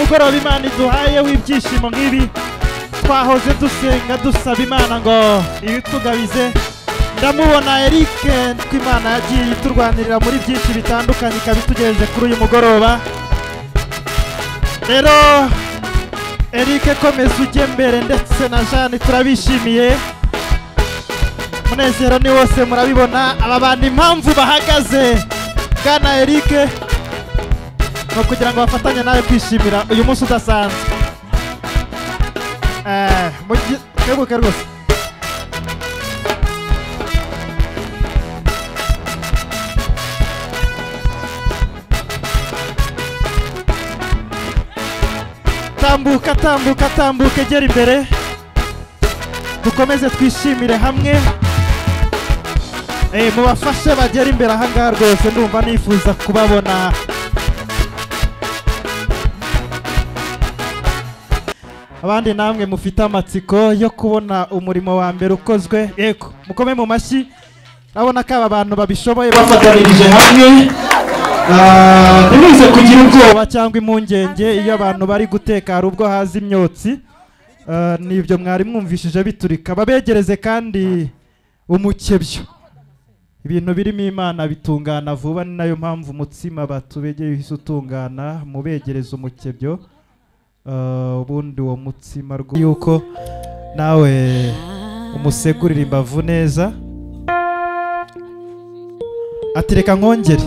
mugoroba Imana iduhaye w'ibyishimo nk'ibi twahoze dusenga dusaba Imana ngo ibitugabize. Ndamubona Eric tw'Imana yagiye turwanirira muri byinshi bitandukanye ikabitugejeje kuri uyu mugoroba. Rero Eric komeza ujye mbere ndetse na Jeanne turabishimiye. Munezero ni wose murabibona aba bantu impamvu bahagaze Bwana Eric no kugira ngo bafatanye nawe kwishimira uyu munsi udasanzwe. Mwebuke rwose tambuka gera imbere dukomeze twishimire hamwe. Mubafashe bagera imbere ahangaha rwose ndumva nifuza kubabona. Abandi namwe mufite amatsiko yo kubona umurimo wa mbere ukozwe, yego mukome mu mashyi. Urabona ko aba bantu babishoboye bafatanirije hamwe. Ntimuze kugira ubwoba cyangwa impungenge iyo abantu bari guteka hari ubwo haza imyotsi. Nibyo mwari mwumvishije biturika. Babegereze kandi umukebyo. Ibintu birimo Imana bitungana vuba, ni nayo mpamvu umutsima batubegeye uhise utungana. Mubegereze umukebyo ubundi uwo mutsima rwo yuko nawe umusegurira imbavu neza. Atireka nkongere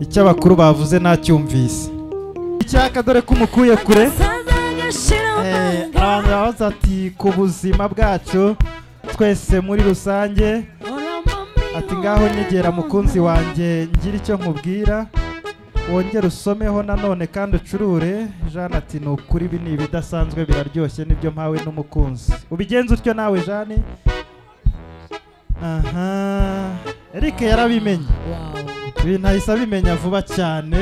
icyo abakuru bavuze nacyumvise. Icyaka dore ko umukuye kure. Abantu babaza ati ku buzima bwacu twese muri rusange, ati ngaho nyegera mukunzi wanjye ngira icyo nkubwira wongere usomeho nanone kandi ucurure. Jeanne ati ni ukuri ibi ni ibidasanzwe biraryoshye nibyo mpawe n'umukunzi. Ubigenza utyo nawe Jeanne? Aha, Eric yarabimenye. Ibintu ahise abimenya vuba cyane.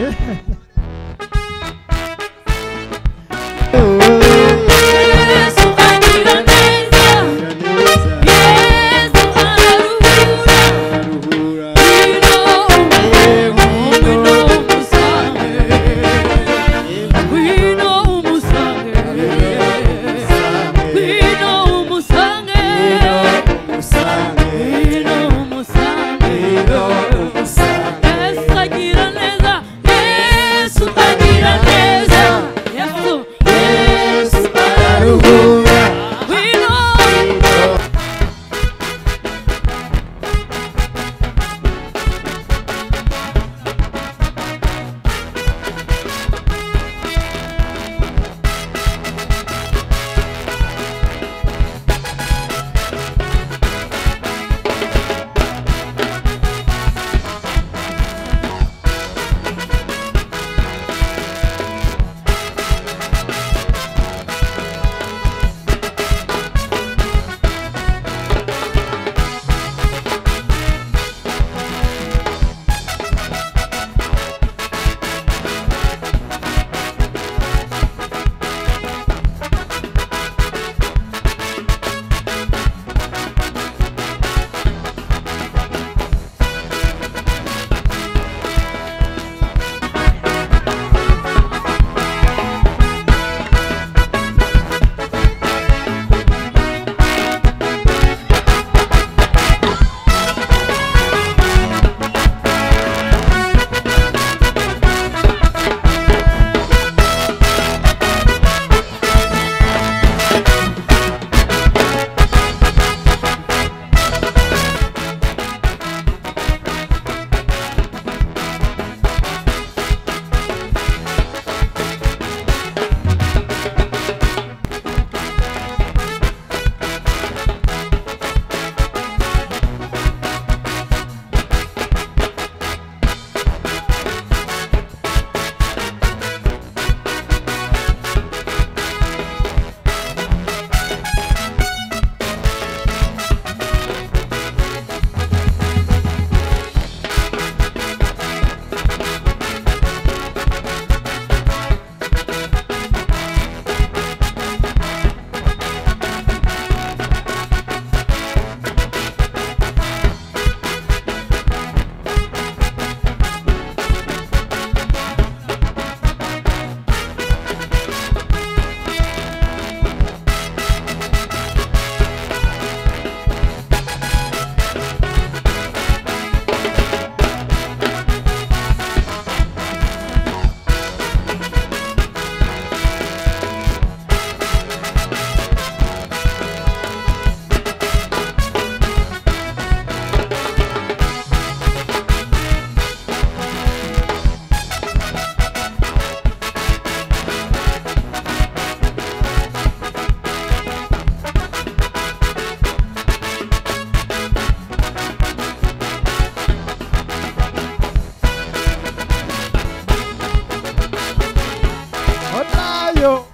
yo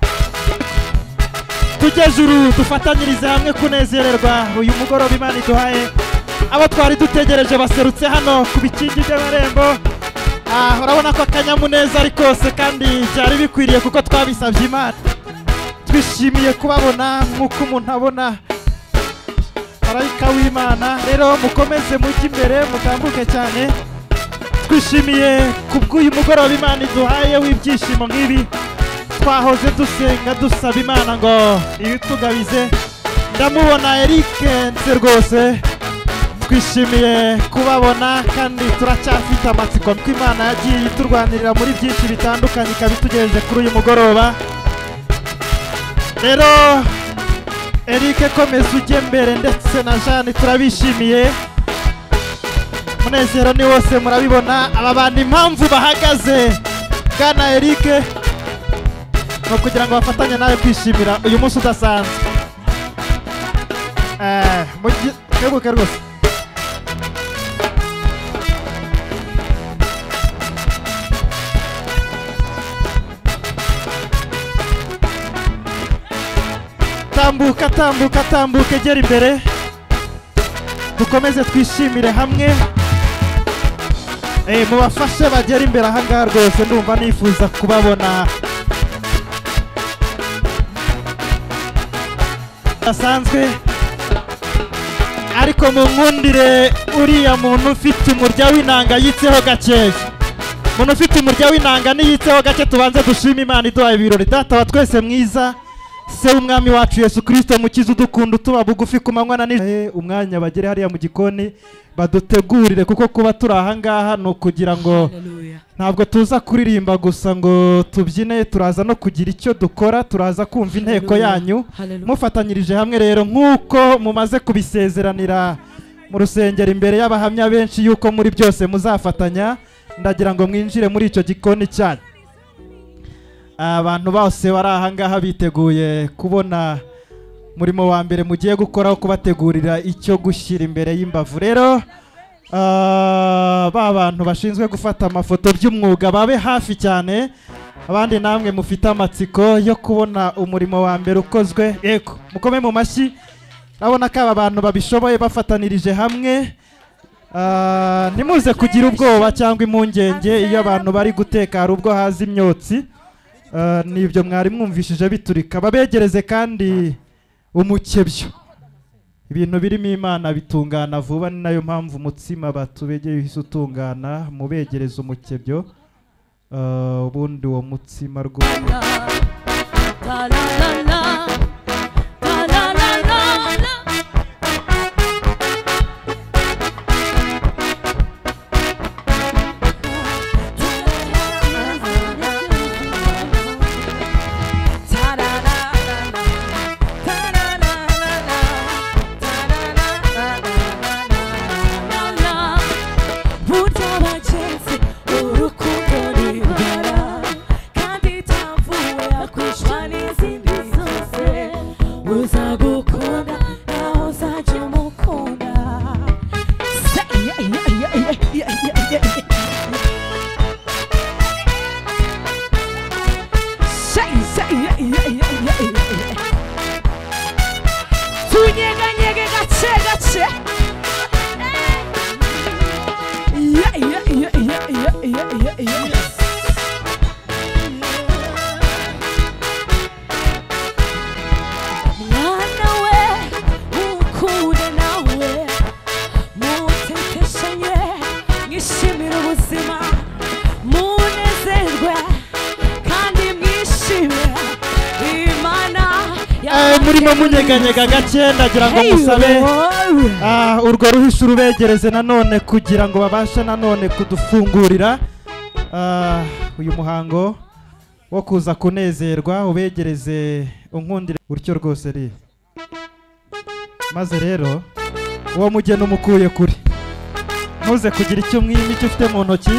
tujye juru dufatanyirize hamwe kunezererwa uyu mugoroba Imana iduhaye. Abo twari dutegereje baserutse hano ku bikingi by'amarembo. Urabona ko akanyamuneza ari kose kandi byari bikwiriye kuko twabisabye Imana. Twishimiye kubabona nk'uko umuntu abona marayika w'Imana. Rero mukomeze mujye imbere mutambuke cyane. Twishimiye kubw'uyu mugoroba Imana iduhaye w'ibyishimo nk'ibi. Twahoze dusenga dusaba Imana ngo ibitugabize. Ndamubona Eric nse rwose. Twishimiye kubabona kandi turacyafite amatsiko ko Imana yagiye iturwanirira muri byinshi bitandukanye ikabitugejeje kuri uyu mugoroba. Rero Eric komeza ujye mbere ndetse na Jeanne turabishimiye. Munezero ni wose murabibona aba bandi impamvu bahagaze Bwana Eric no kugira ngo bafatanye nawe kwishimira uyu munsi udasanzwe. Kebuke rwose. Tambuka tambuka tambuka gera imbere dukomeze twishimire hamwe. Mubafashe bagera imbere ahangaha rwose ndumva nifuza kubabona asanzwe. Ariko mu nkundire uriya muntu ufite umurya w'inanga yitseho gakeya. Umuntu ufite umurya w'inanga niyitseho gake tubanze dushima Imana iduhaye ibirori. Data wa twese mwiza se umwami wacu Yesu Kristo mukiza udukunda tuba bugufi ku manywa na nijoro. Umwanya bagere hariya mu gikoni badutegurire kuko kuba turi ahangaha no kugira ngo ntabwo tuza kuririmba gusa ngo tubyine, turaza no kugira icyo dukora, turaza kumva inteko yanyu mufatanyirije hamwe. Rero nk'uko mumaze kubisezeranira mu rusengero imbere y'abahamya benshi yuko muri byose muzafatanya, ndagira ngo mwinjire muri icyo gikoni cyanyu. Abantu bose bari ahangaha biteguye kubona murimo wa mbere mugiye gukoraho kubategurira icyo gushyira imbere y'imbavu. Rero ba bantu bashinzwe gufata amafoto by'umwuga babe hafi cyane. Abandi namwe mufite amatsiko yo kubona umurimo wa mbere ukozwe, yego mukome mu mashyi. Urabona ko aba bantu babishoboye bafatanirije hamwe. Ntimuze kugira ubwoba cyangwa impungenge iyo abantu bari guteka hari ubwo haza imyotsi. Nibyo mwari mwumvishije biturika. Babegereze kandi umukebyo. Ibintu birimo Imana bitungana vuba, ni nayo mpamvu umutsima batubegeye uhise utungana. Mubegereze umukebyo ubundi uwo mutsima rwose murimo munyeganyega gake. Ndagira ngo musabe urwo ruhisho urubegereze nanone kugira ngo babashe nanone kudufungurira uyu muhango wo kuza kunezerwa. Ubegereze unkundire utyo rwose ri maze rero uwo mugeni umukuye kuri ntuze kugira icyo mwima icyo ufite mu ntoki.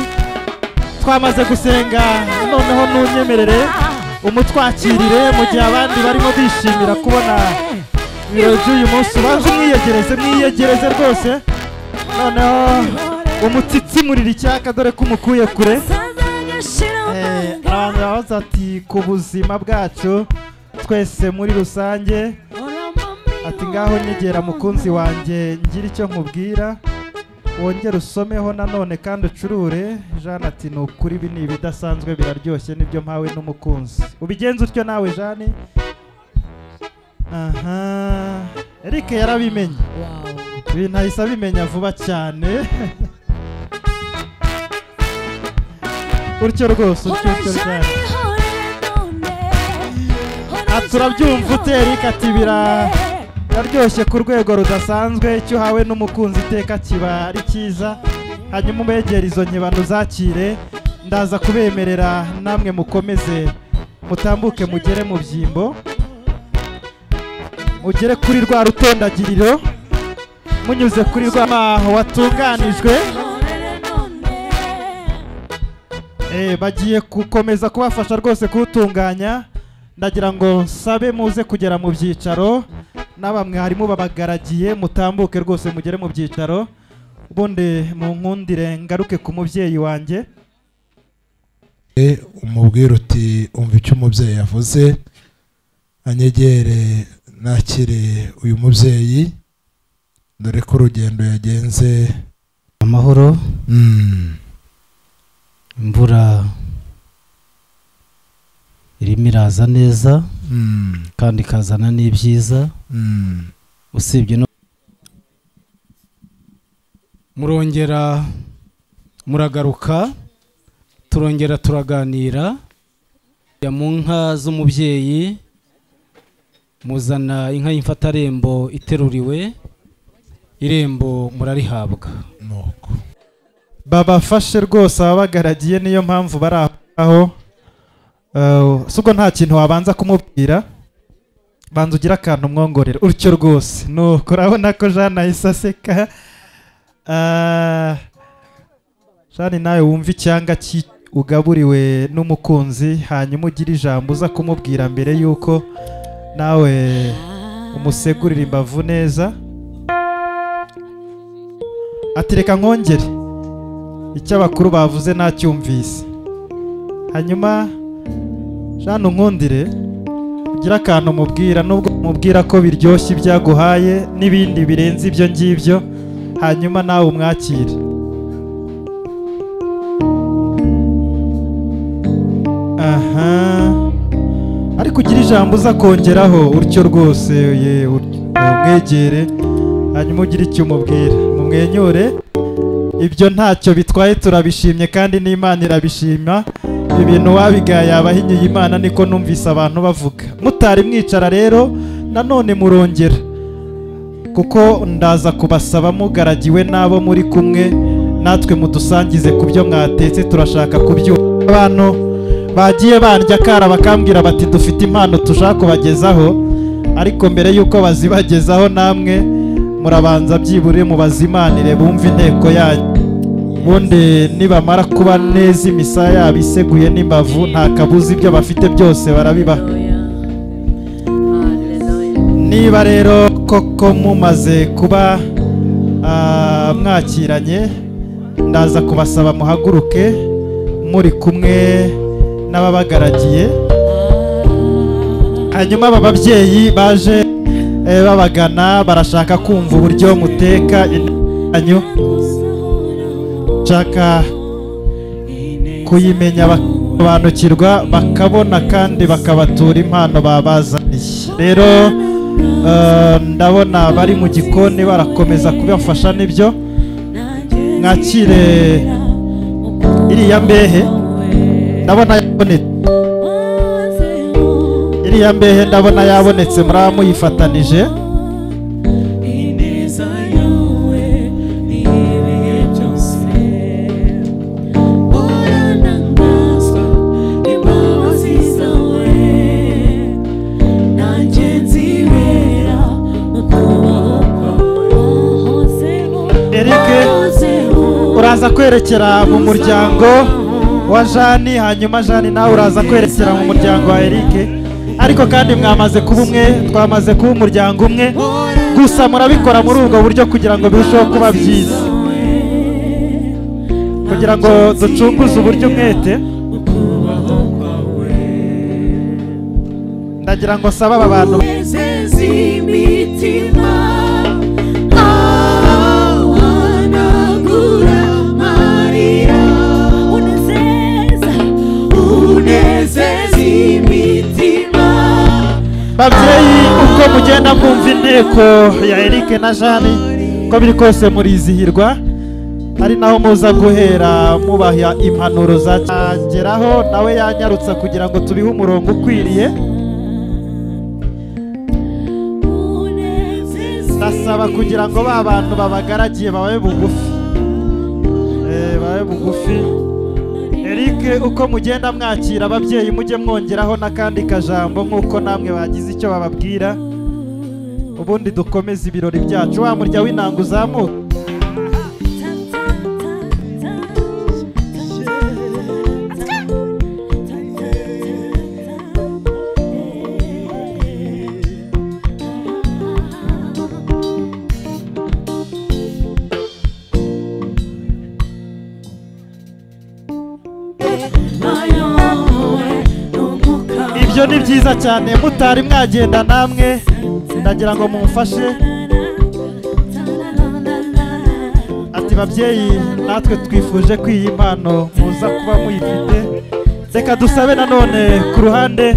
Twamaze gusenga noneho nunyemerere umutwakirire mu gihe abandi barimo bishimira kubona ibirori by'uyu munsi. Ubanze mwiyegereze rwose noneho umutsitsi murira icyaka dore ko umukuye kure. arabanza ati ku buzima bwacu twese muri rusange, ati ngaho nyegera mukunzi wanjye ngira icyo nkubwira, wongere usomeho nanone kandi ucurure. Jeanne ati ni ukuri ibi ni ibidasanzwe biraryoshye nibyo mpawe n'umukunzi. Ubigenza utyo nawe Jeanne? Aha, Eric yarabimenye. Ibintu ahise abimenya vuba cyane. Utyo rwose, utyo cyane. Turabyumva ute Eric? Ati biraryoshye ku rwego rudasanzwe, icyo uhawe n'umukunzi iteka kiba ari cyiza. Hanyuma ubegera izo nkebano zakire, ndaza kubemerera namwe mukomeze mutambuke mugere mu byimbo, mugere kuri rwa rutondagiriro, munyuze kuri rwa watunganijwe. Bagiye gukomeza kubafasha rwose kuwutunganya. Ndagira ngo nsabe muze kugera mu byicaro, n'abamwe harimo babagaragiye mutambuke rwose mugere mu byicaro. Ubundi mu nkundire ngaruke ku mubyeyi wanjye, umubwira uti umva icyo umubyeyi yavuze, anyegere nakire uyu mubyeyi, dore ko urugendo yagenze amahoro. Imvura irimo iraza neza kandi ikazana n'ibyiza, usibye no murongera muragaruka, turongera turaganira mu nka z'umubyeyi, muzana inka y'imfatarembo iteruriwe, irembo murarihabwa. nuko babafashe rwose ababagaragiye, niyo mpamvu bari aho. Suko nta kintu wabanza kumubwira, banza ugira akantu umwongorera utyo rwose. Nuko urabona ko Jeanne ahise aseka. Jeanne nawe wumva icyanga ugaburiwe n'umukunzi, hanyuma ugira ijambo uza kumubwira mbere yuko nawe umusegurira imbavu neza. Ati reka nkongere icyo abakuru bavuze nacyumvise. Hanyuma Jeanne unkundire ugira akantu mubwira, nubwo mubwira ko biryoshye ibyaguhaye n'ibindi birenze ibyo ngibyo, hanyuma nawe umwakire. Aha, ariko ugira ijambo uza kongeraho utyo rwose, umwegere hanyuma ugire icyo umubwira, mumwenyure. Ibyo ntacyo bitwaye, turabishimye kandi n'Imana irabishima. Ibintu wabigaye abahinyuye Imana, niko numvise abantu bavuga. Mutari mwicara rero nanone murongera, kuko ndaza kubasaba mugaragiwe n'abo muri kumwe, natwe mudusangize ku byo mwatetse, turashaka kubyumva. Abantu bagiye bandya kara bakambwira bati dufite impano tushaka kubagezaho, ariko mbere yuko bazibagezaho namwe murabanza byibure mubazimanire bumve inteko yanyu. Ubundi nibamara kuba neza imisaya yabo iseguye n'imbavu, nta kabuza ibyo bafite byose barabibaha. Niba rero koko mumaze kuba mwakiranye, ndaza kubasaba muhaguruke muri kumwe n'ababagaragiye. Hanyuma aba babyeyi baje babagana barashaka kumva uburyo muteka inyo, shaka kuyimenya bakabanukirwa, bakabona kandi bakabatura impano babazaniye. Rero ndabona bari mu gikoni barakomeza kubafasha. Nibyo mwakire iriya mbehe, ndabona yabonetse. Iriya mbehe ndabona yabonetse, muraba muyifatanije. Uraza kwerekera mu muryango wa Jeanne, hanyuma Jeanne nawe uraza kwerekera mu muryango wa Eric. Ariko kandi mwamaze kuba umwe, twamaze kuba umuryango umwe, gusa murabikora muri ubwo buryo kugira ngo birusheho kuba byiza, kugira ngo ducunguze uburyo umwete. ndagira ngo sabe aba bantu babyeyi uko mugenda mwumva inteko ya Eric na Jeanne ko biri kose murizihirwa ari naho muza guhera mubaha impanuro zageraho nawe yanyarutsa kugira ngo tubihe umurongo ukwiriye. Ndasaba kugira ngo ba bantu babagaragiye babaye bugufi babaye bugufi. Eric uko mugenda mwakira ababyeyi mujye mwongeraho n'akandi kajambo nk'uko namwe bagize icyo bababwira, ubundi dukomeze ibirori byacu. Wa murya w'inanga uzamuka. Ibyo ni byiza cyane, mutari mwagenda namwe ndagira ngo mumfashe. Ati babyeyi natwe twifuje ko iyi mpano muza kuba muyifite, reka dusabe nanone ku ruhande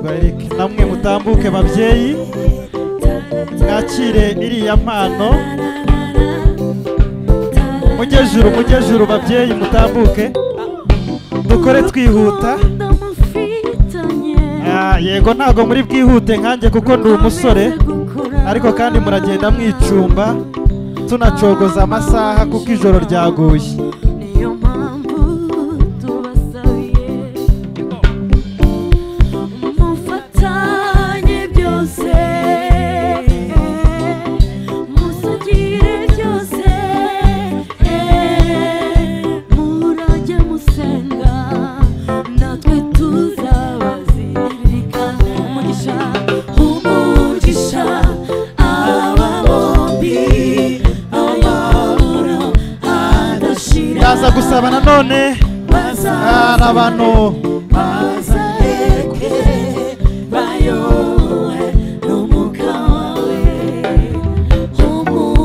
rwa Eric namwe mutambuke babyeyi mwakire iriya mpano. Mujyejuru babyeyi mutambuke dukore twihuta. Yego ntago muri bwihute nkanjye kuko ndi umusore, ariko kandi muragenda mwicumba tunacogoza amasaha kuko ijoro ryaguye. Ndaza gusaba nanone abantu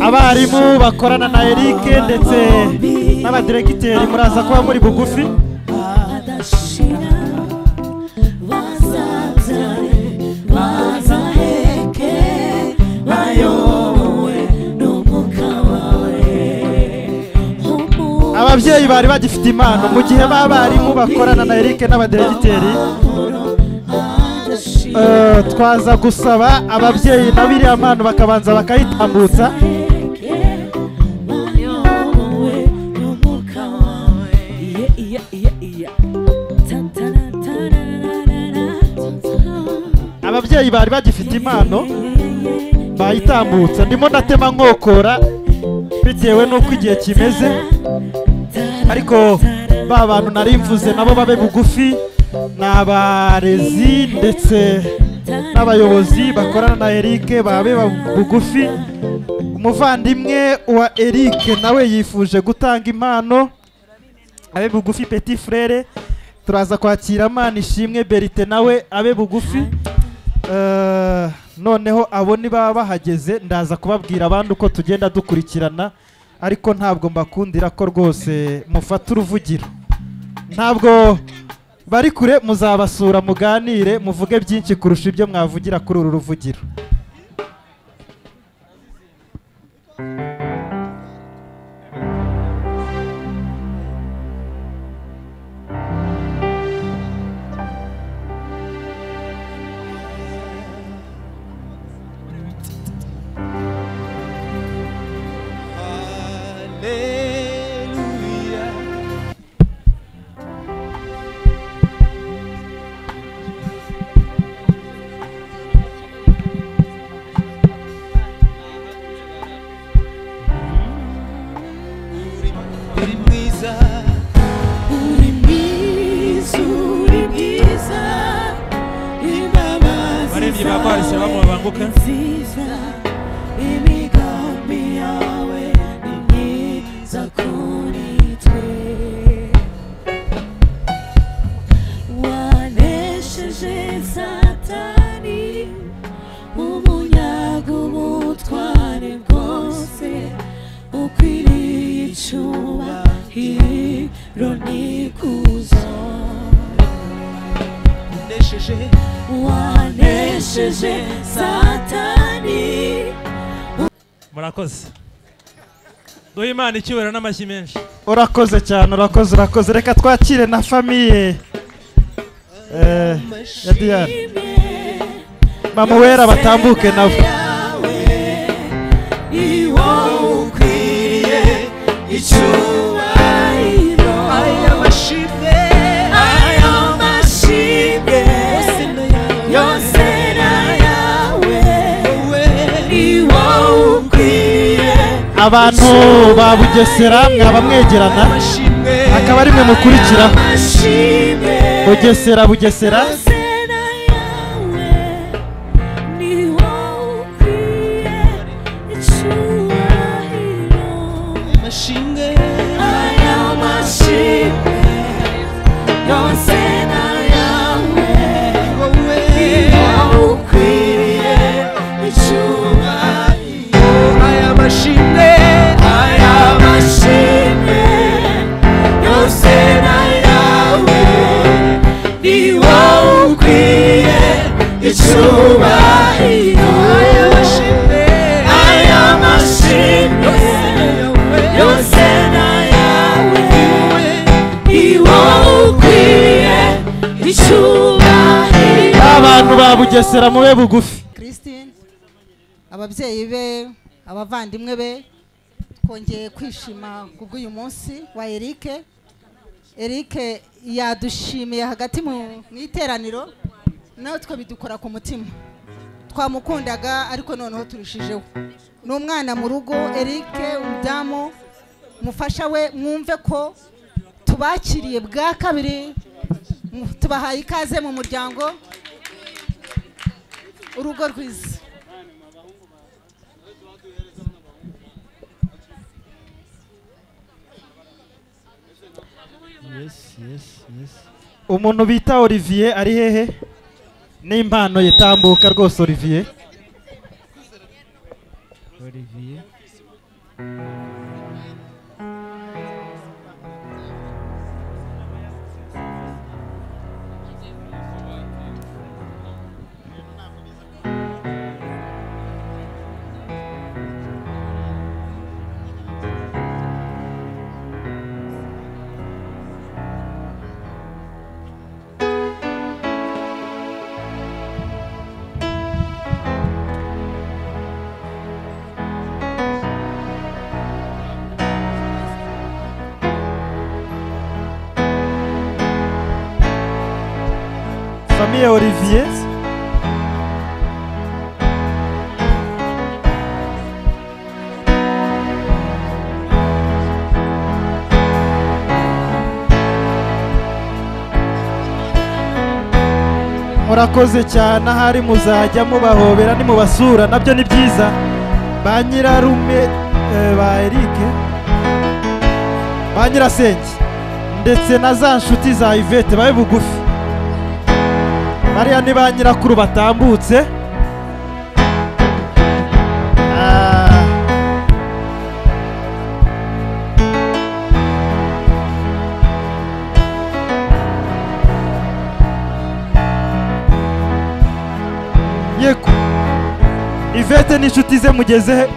abarimu bakorana na Eric ndetse n'abadiregiteri muraza kuba muri bugufi. Ababyeyi bari bagifite impano mu gihe babarimu bakorana na Eric n'abadiregiteri, twaza gusaba ababyeyi na biriya mpano bakabanza bakayitambutsa. Ababyeyi bari bagifite impano bayitambutsa, ndimo ndatema nkokora bitewe n'uko igihe kimeze, ariko ba bantu nari mvuze nabo babe bugufi. N'abarezi ndetse n'abayobozi bakorana na Eric babe bugufi. Umuvandimwe wa Eric nawe yifuje gutanga impano, abe bugufi. Petit frere turaza kwakira Manishimwe Berite nawe abe bugufi. Noneho abo niba bahageze ndaza kubabwira abandi uko tugenda dukurikirana, ariko ntabwo mbakundira ko rwose mufata uruvugiro. Ntabwo bari kure, muzabasura muganire muvuge byinshi kurusha ibyo mwavugira kuri uru ruvugiro. wanesheje satani umunyaga ubutware bwose ukwiriye icyubahiro n'ikuzo wanesheje satani. Murakoze. Duhe Imana icyubahiro n'amashyi menshi. urakoze cyane, urakoze. Reka twakire na famiye ya Diane. Mama Wera batambuke nabo. Abantu ba Bugesera mwaba mwegerana akaba ari mwe mukurikira. Bugesera abantu ba Bugesera mube bugufi. Christine, ababyeyi be, abavandimwe be, twongeye kwishima kubw'uyu munsi wa Eric yadushimiye hagati mu iteraniro, natwe bidukora ku mutima. Twamukundaga ariko noneho turushijeho. N'umwana mu rugo. Eric umudamu mufasha we, mwumve ko tubakiriye bwa kabiri, tubahaye ikaze mu muryango. Urugo rwiza. Umuntu bita Olivier ari hehe? N'impano yitambuka rwose Olivier. Famille Olivier. Murakoze cyane, ahari muzajya mubahobera nimubasura nabyo ni byiza. Ba nyirarume ba Eric, ba nyirasenge ndetse na za nshuti za Yvette babe bugufi. Mariya ni ba nyirakuru batambutse. Yego Yvette n'inshuti ze mugeze.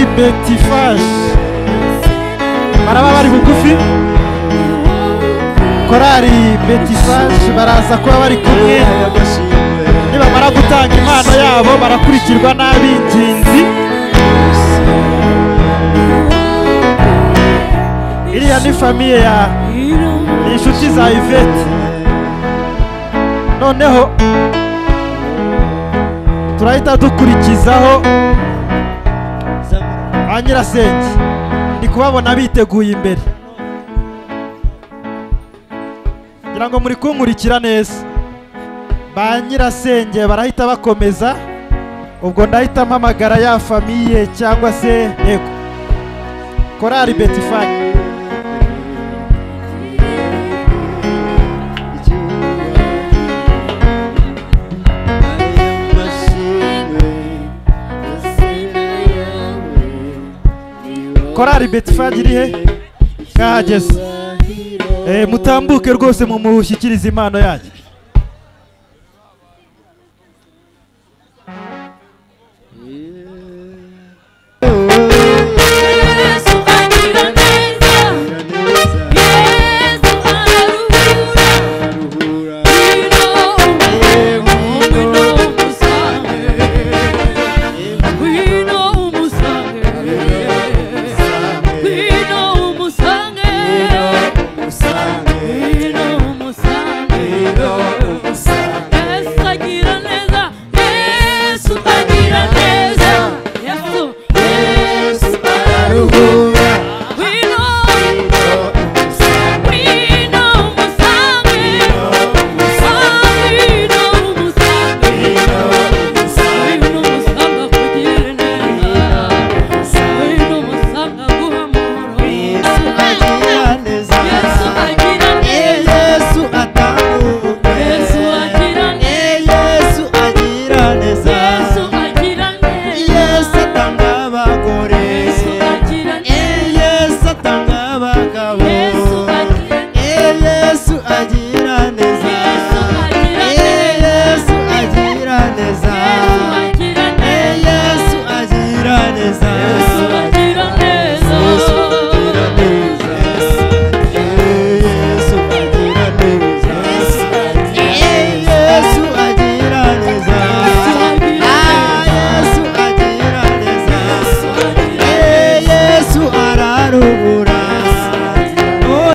korari Betifage baraba bari bugufi. Korari Betifage baraza kuba bari kumwe, nibamara gutanga impano yabo barakurikirwa n'ab'ingenzi. Iriya ni famiye ya ni inshuti za Yvette. Noneho turahita dukurikizaho ba nyirasenge, ndi kubabona biteguye imbere, ngira ngo muri kunkurikira neza. Ba nyirasenge barahita bakomeza, ubwo ndahita mpamagara ya famiye cyangwa se yego korari Betifage. Korari Betifage iri he? Kahageze. Mutambuke rwose mu mushyikiriza impano yanyu.